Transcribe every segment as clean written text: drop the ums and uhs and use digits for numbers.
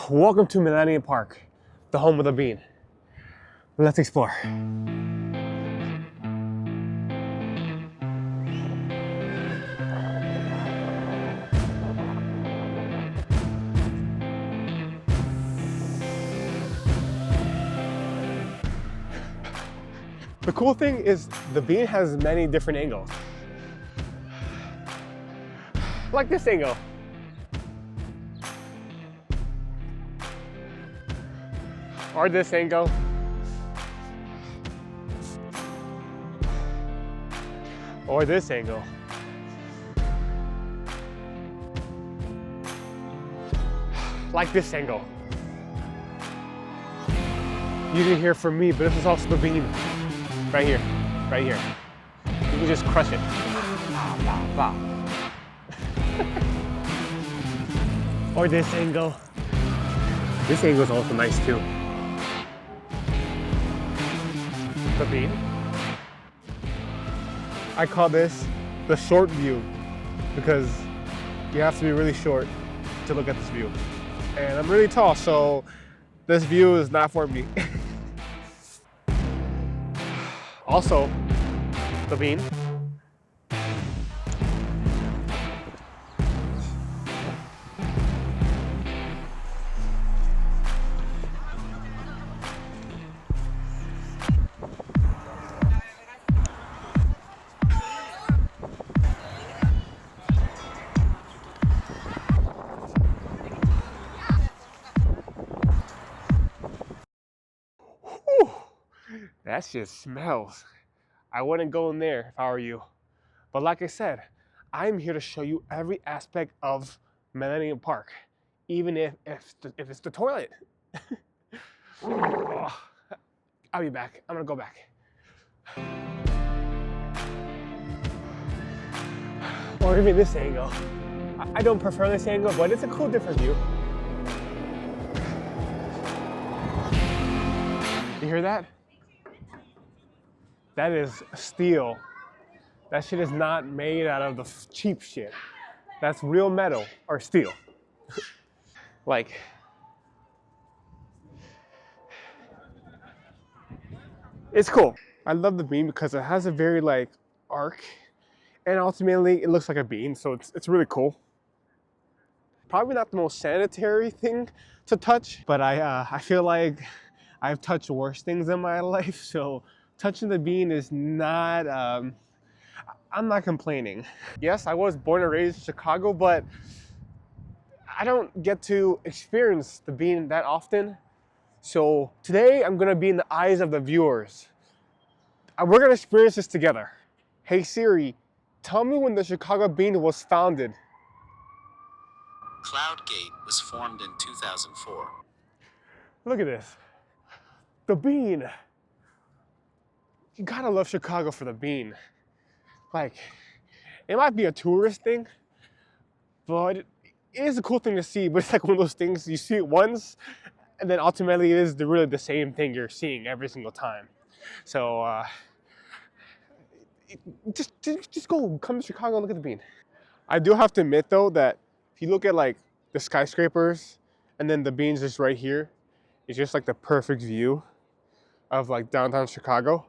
Welcome to Millennium Park, the home of the bean. Let's explore. The cool thing is the bean has many different angles. Like this angle. Or this angle. Or this angle. Like this angle. You didn't hear from me, but this is also the bean. Right here, right here. You can just crush it. Or this angle. This angle is also nice too. The bean. I call this the short view because you have to be really short to look at this view. And I'm really tall, so this view is not for me. Also, the bean. Whew, that shit smells. I wouldn't go in there if I were you. But like I said, I'm here to show you every aspect of Millennium Park, even if it's the toilet. Oh, I'll be back. I'm gonna go back. Or even this angle. I don't prefer this angle, but it's a cool different view. You hear that? That is steel. That shit is not made out of the cheap shit. That's real metal or steel. Like, it's cool. I love the bean because it has a very like arc, and ultimately it looks like a bean, so it's really cool. Probably not the most sanitary thing to touch, but I feel like I've touched worse things in my life, so touching the bean is not, I'm not complaining. Yes, I was born and raised in Chicago, but I don't get to experience the bean that often. So today I'm gonna be in the eyes of the viewers. We're gonna experience this together. Hey Siri, tell me when the Chicago bean was founded. Cloudgate was formed in 2004. Look at this. The bean. You gotta love Chicago for the bean. Like, it might be a tourist thing, but it is a cool thing to see. But it's like one of those things, you see it once, and then ultimately it is really the same thing you're seeing every single time. So, just go, come to Chicago and look at the bean. I do have to admit though that if you look at like the skyscrapers and then the bean's just right here, it's just like the perfect view of like downtown Chicago.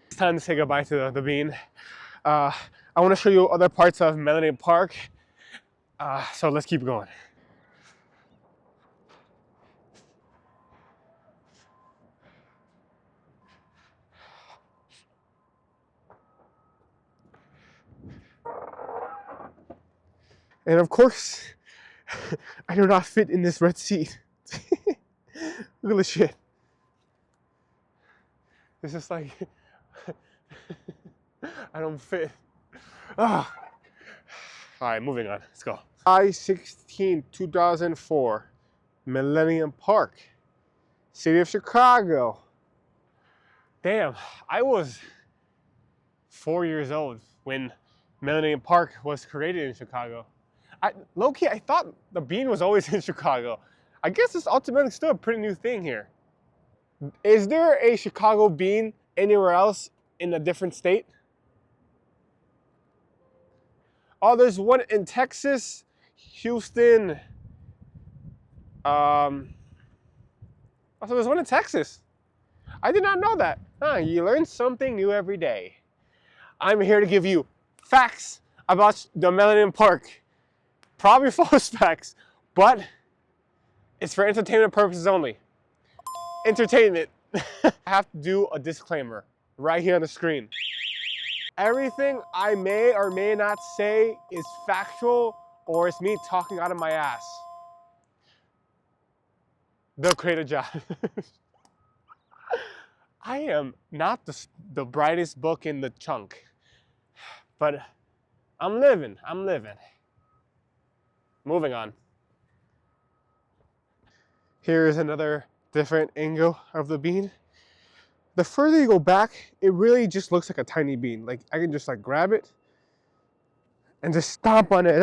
It's time to say goodbye to the bean. I want to show you other parts of Millennium Park. So let's keep going. And of course, I do not fit in this red seat. Look at this shit. It's just like, I don't fit. Ah. All right, moving on. Let's go. July 16, 2004, Millennium Park, city of Chicago. Damn, I was 4 years old when Millennium Park was created in Chicago. Low-key, I thought the bean was always in Chicago. I guess it's ultimately still a pretty new thing here. Is there a Chicago bean anywhere else in a different state? Oh, there's one in Texas, Houston. Also, there's one in Texas. I did not know that. You learn something new every day. I'm here to give you facts about the Millennium Park. Probably false facts, but it's for entertainment purposes only. Entertainment. I have to do a disclaimer right here on the screen. Everything I may or may not say is factual, or it's me talking out of my ass. The creator job. I am not the brightest book in the chunk, but I'm living. Moving on. Here's another different angle of the bean. The further you go back, it really just looks like a tiny bean. Like I can just like grab it and just stomp on it.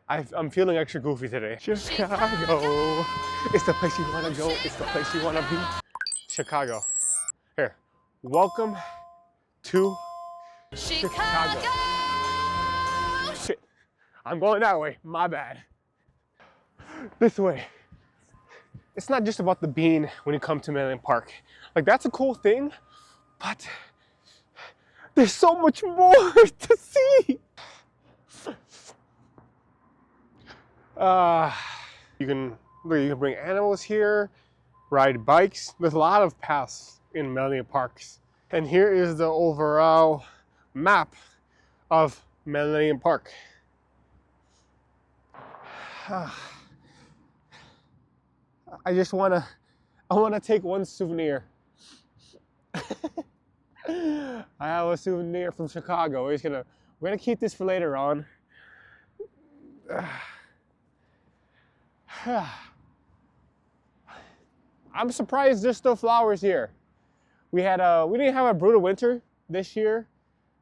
I'm feeling extra goofy today. Chicago. It's the place you want to go. It's the place you want to be. Chicago. Here. Welcome to Chicago. Shit. I'm going that way. My bad. This way. It's not just about the bean when you come to Millennium Park. Like, that's a cool thing, but there's so much more to see. You can bring animals here, ride bikes. There's a lot of paths in Millennium Parks. And here is the overall map of Millennium Park. I wanna take one souvenir. I have a souvenir from Chicago. We're gonna keep this for later on. I'm surprised there's still flowers here. We didn't have a brutal winter this year,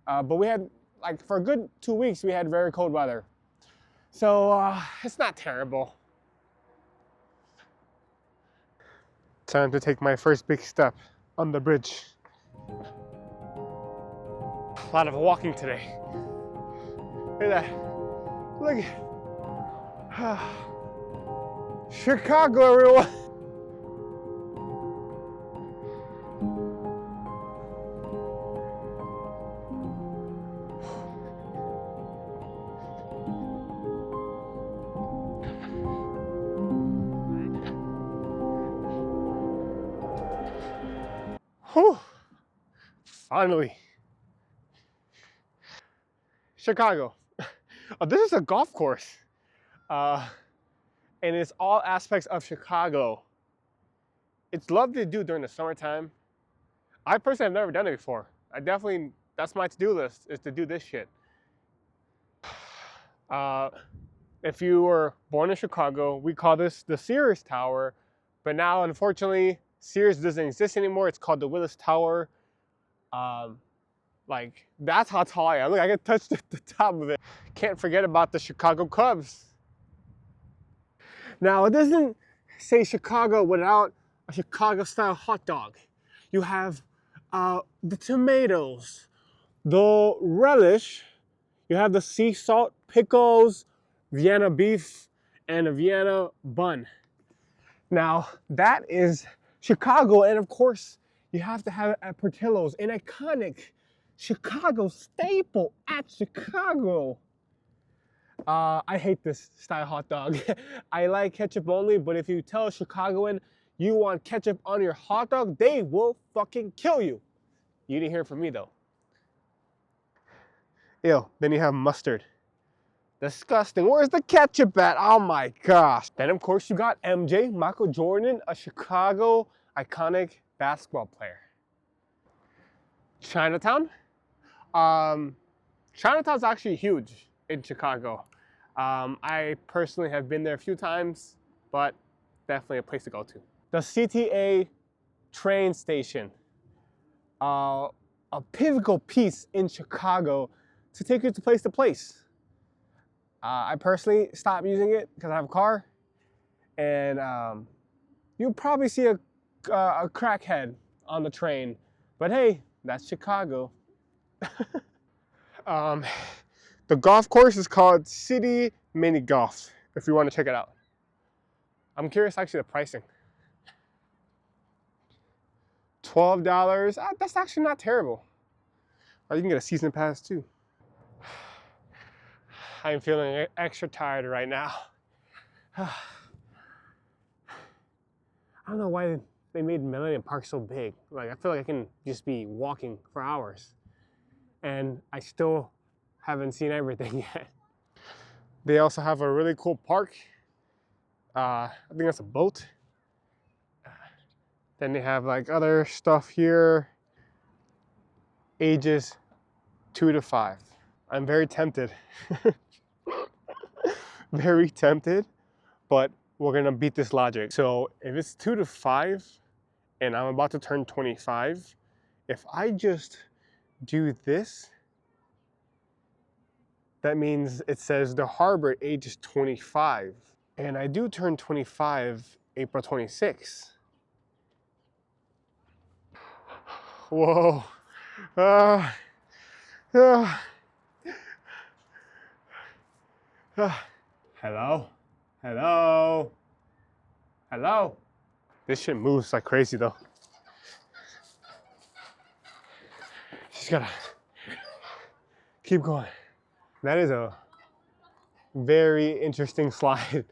but we had, like, for a good 2 weeks we had very cold weather. So it's not terrible. Time to take my first big step on the bridge. A lot of walking today. Look at that. Look at Chicago, everyone. Whew. Finally. Chicago. Oh, this is a golf course. And it's all aspects of Chicago. It's lovely to do during the summertime. I personally have never done it before. That's my to-do list, is to do this shit. If you were born in Chicago, we call this the Sears Tower, but now, unfortunately, Sears doesn't exist anymore. It's called the Willis Tower. Like, that's how tall I am. Look, I can touch the top of it. Can't forget about the Chicago Cubs. Now, it doesn't say Chicago without a Chicago-style hot dog. You have the tomatoes, the relish, you have the sea salt, pickles, Vienna beef, and a Vienna bun. Now, that is Chicago, and of course, you have to have it at Portillo's, an iconic Chicago staple at Chicago. I hate this style hot dog. I like ketchup only, but if you tell a Chicagoan you want ketchup on your hot dog, they will fucking kill you. You didn't hear it from me though. Ew, then you have mustard. Disgusting. Where's the ketchup at? Oh my gosh. Then of course you got MJ, Michael Jordan, a Chicago iconic basketball player. Chinatown. Chinatown's actually huge in Chicago. I personally have been there a few times, but definitely a place to go to. The CTA train station. A pivotal piece in Chicago to take you to place. I personally stopped using it because I have a car, and you'll probably see a crackhead on the train, but hey, that's Chicago. The golf course is called City Mini Golf, if you want to check it out. I'm curious actually the pricing. $12, that's actually not terrible. Oh, you can get a season pass too. I'm feeling extra tired right now. I don't know why they made Millennium Park so big. Like, I feel like I can just be walking for hours. And I still haven't seen everything yet. They also have a really cool park. I think that's a boat. Then they have like other stuff here. Ages 2 to 5. I'm very tempted. Very tempted, but we're gonna beat this logic. So if it's 2 to 5 and I'm about to turn 25, if I just do this, that means it says the harbor age is 25. And I do turn 25 April 26. Whoa. Hello? Hello? Hello? This shit moves like crazy though. Just gotta keep going. That is a very interesting slide.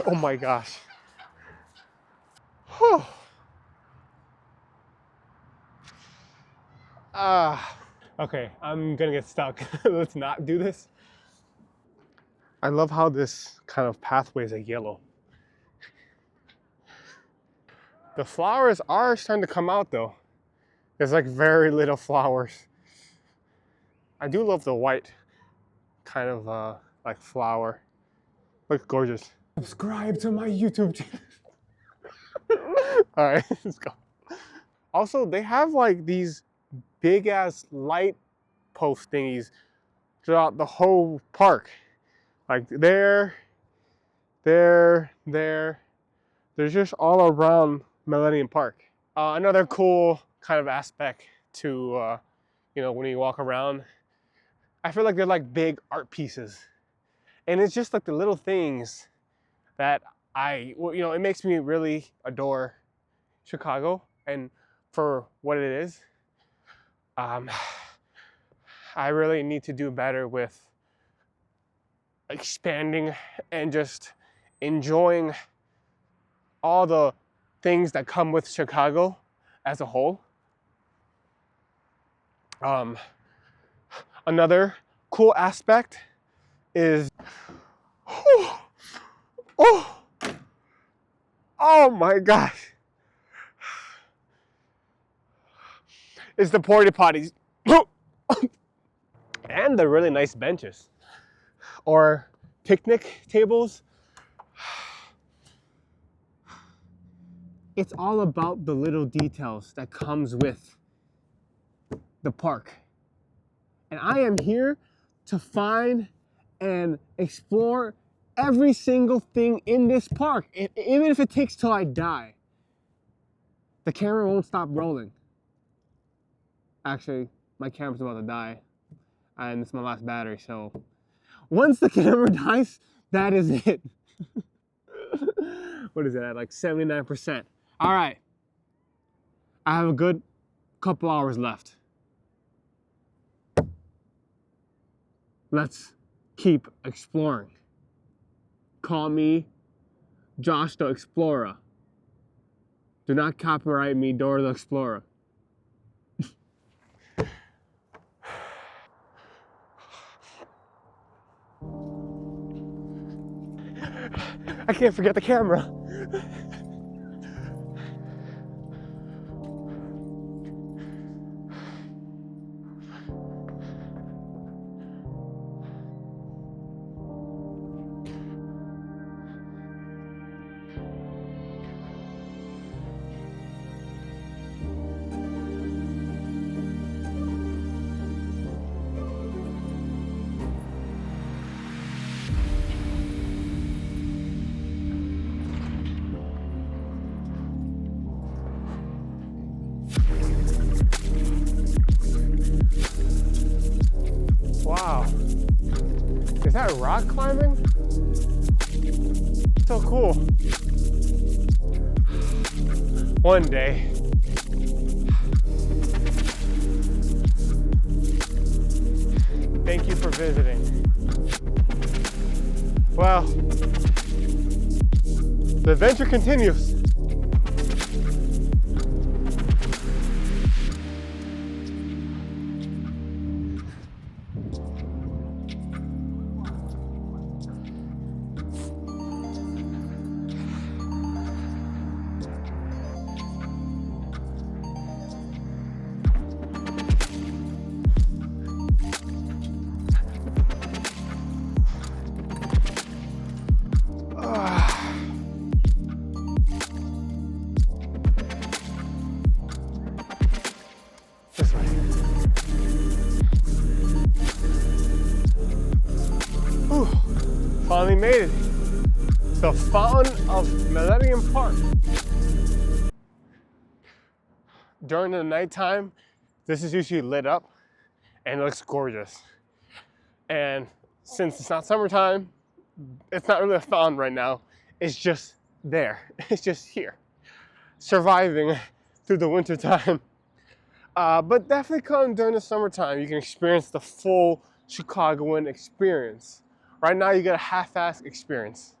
Oh my gosh. Whew. Okay, I'm gonna get stuck. Let's not do this. I love how this kind of pathway is yellow. The flowers are starting to come out though. There's like very little flowers. I do love the white kind of like flower. Looks gorgeous. Subscribe to my YouTube channel. All right, let's go. Also, they have like these big ass light post thingies throughout the whole park. Like there. They're just all around Millennium Park. Another cool kind of aspect to, you know, when you walk around, I feel like they're like big art pieces. And it's just like the little things that well, you know, it makes me really adore Chicago and for what it is. I really need to do better with expanding and just enjoying all the things that come with Chicago as a whole. Another cool aspect is, oh my gosh, is the porta potties and the really nice benches or picnic tables. It's all about the little details that comes with the park. And I am here to find and explore every single thing in this park. Even if it takes till I die. The camera won't stop rolling. Actually, my camera's about to die. And it's my last battery, so once the camera dies, that is it. What is it at, like 79%? All right, I have a good couple hours left. Let's keep exploring. Call me Josh the Explorer. Do not copyright me, Dora the Explorer. I can't forget the camera. that rock climbing? So cool. One day. Thank you for visiting. Well, the adventure continues. This way. Whew. Finally made it. The fountain of Millennium Park. During the nighttime, this is usually lit up and it looks gorgeous. And since it's not summertime, it's not really a fountain right now. It's just there. It's just here, surviving through the winter time. But definitely come during the summertime. You can experience the full Chicagoan experience. Right now, you get a half-assed experience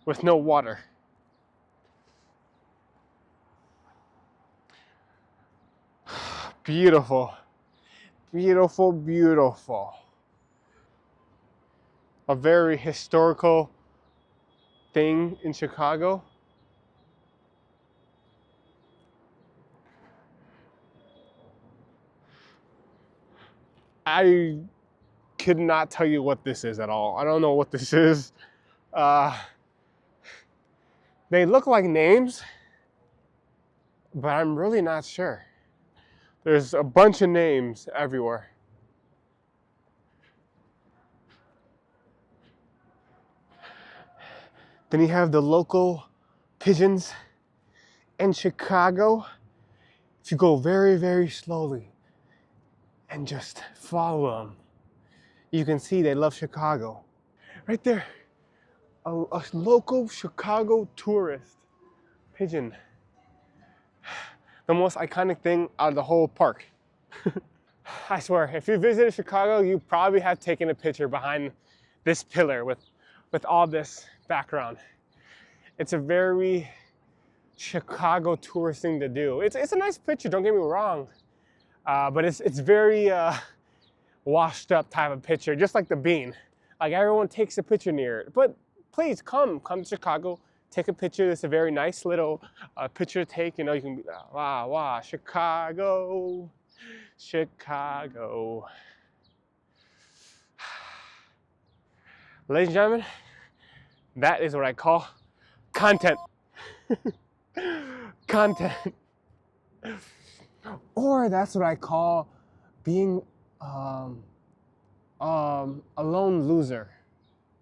with no water. Beautiful, beautiful, beautiful. A very historical thing in Chicago. I could not tell you what this is at all. I don't know what this is. They look like names, but I'm really not sure. There's a bunch of names everywhere. Then you have the local pigeons in Chicago. If you go very, very slowly and just follow them, you can see they love Chicago. Right there, a local Chicago tourist pigeon. The most iconic thing out of the whole park. I swear, if you visited Chicago, you probably have taken a picture behind this pillar with all this background. It's a very Chicago tourist thing to do. It's a nice picture, don't get me wrong. But it's very washed up type of picture, just like the bean. Like everyone takes a picture near it. But please come to Chicago, take a picture. It's a very nice little picture to take. You know, you can be, wow, Chicago, Chicago. Ladies and gentlemen, that is what I call content. Content. Or that's what I call being a lone loser.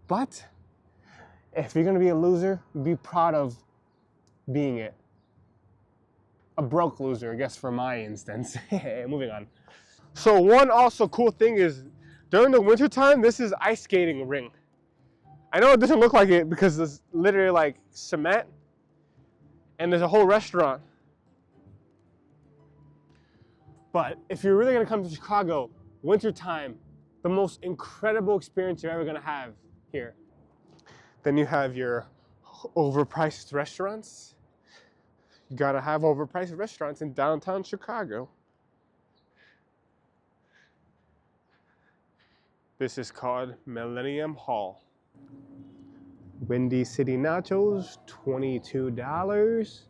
But if you're gonna be a loser, be proud of being it. A broke loser, I guess, for my instance. Moving on. So one also cool thing is during the winter time, this is ice skating ring. I know it doesn't look like it because it's literally like cement and there's a whole restaurant. But if you're really gonna come to Chicago, wintertime, the most incredible experience you're ever gonna have here. Then you have your overpriced restaurants. You gotta have overpriced restaurants in downtown Chicago. This is called Millennium Hall. Windy City Nachos, $22.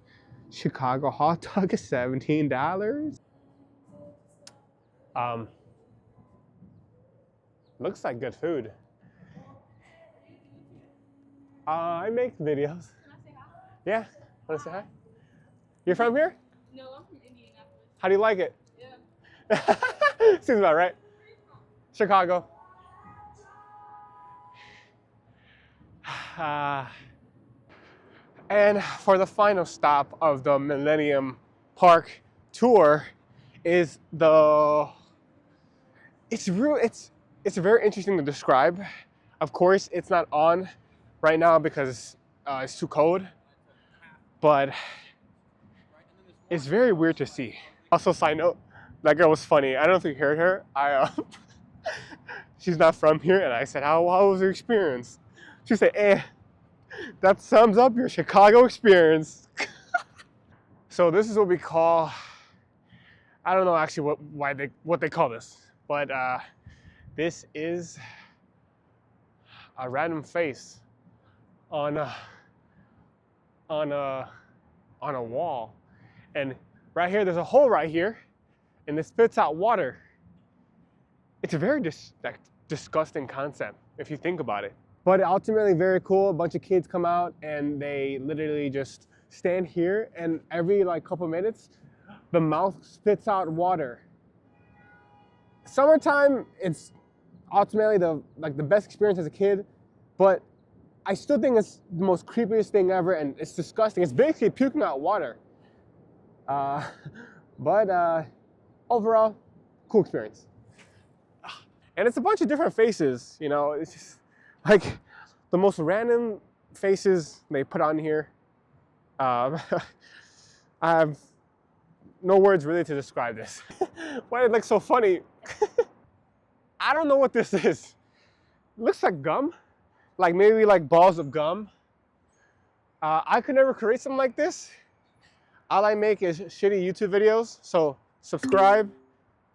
Chicago hot dog is $17. Looks like good food. I make videos. Can I say hi? Yeah, wanna say hi? You're from here? No, I'm from Indianapolis. How do you like it? Yeah. Seems about right. Chicago. And for the final stop of the Millennium Park tour is it's very interesting to describe. Of course, it's not on right now because it's too cold, but it's very weird to see. Also, side note, that girl was funny. I don't know if you heard her. She's not from here, and I said, how was your experience? She said, that sums up your Chicago experience. So this is what we call, I don't know actually what they call this, but this is a random face on a wall, and right here there's a hole right here, and it spits out water. It's a very disgusting concept if you think about it, but ultimately very cool. A bunch of kids come out and they literally just stand here, and every like couple minutes the mouth spits out water. Summertime, it's ultimately the best experience as a kid, but I still think it's the most creepiest thing ever, and it's disgusting. It's basically puking out water. But overall, cool experience. And it's a bunch of different faces, you know. It's just like the most random faces they put on here. I have no words really to describe this. Why it looks so funny? I don't know what this is. It looks like gum, like maybe like balls of gum. I could never create something like this. All I make is shitty YouTube videos, so subscribe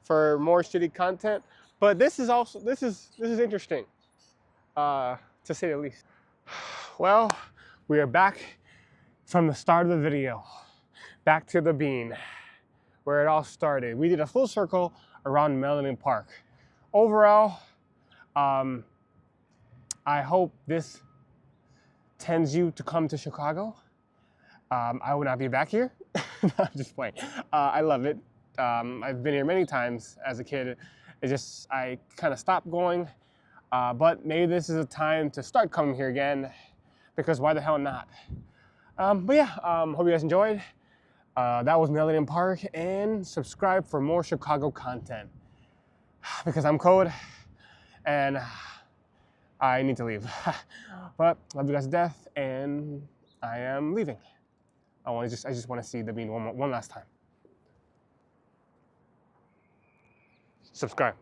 for more shitty content. But this is interesting, to say the least. Well, we are back from the start of the video, back to the bean, where it all started. We did a full circle around Millennium Park. Overall, I hope this tends you to come to Chicago. I will not be back here. No, I'm just playing. I love it. I've been here many times as a kid. It's just, I kind of stopped going. But maybe this is a time to start coming here again, because why the hell not? But yeah, hope you guys enjoyed. That was Millennium Park, and subscribe for more Chicago content, because I'm cold and I need to leave. But love you guys to death, and I am leaving. I just want to see the bean one last time. Subscribe.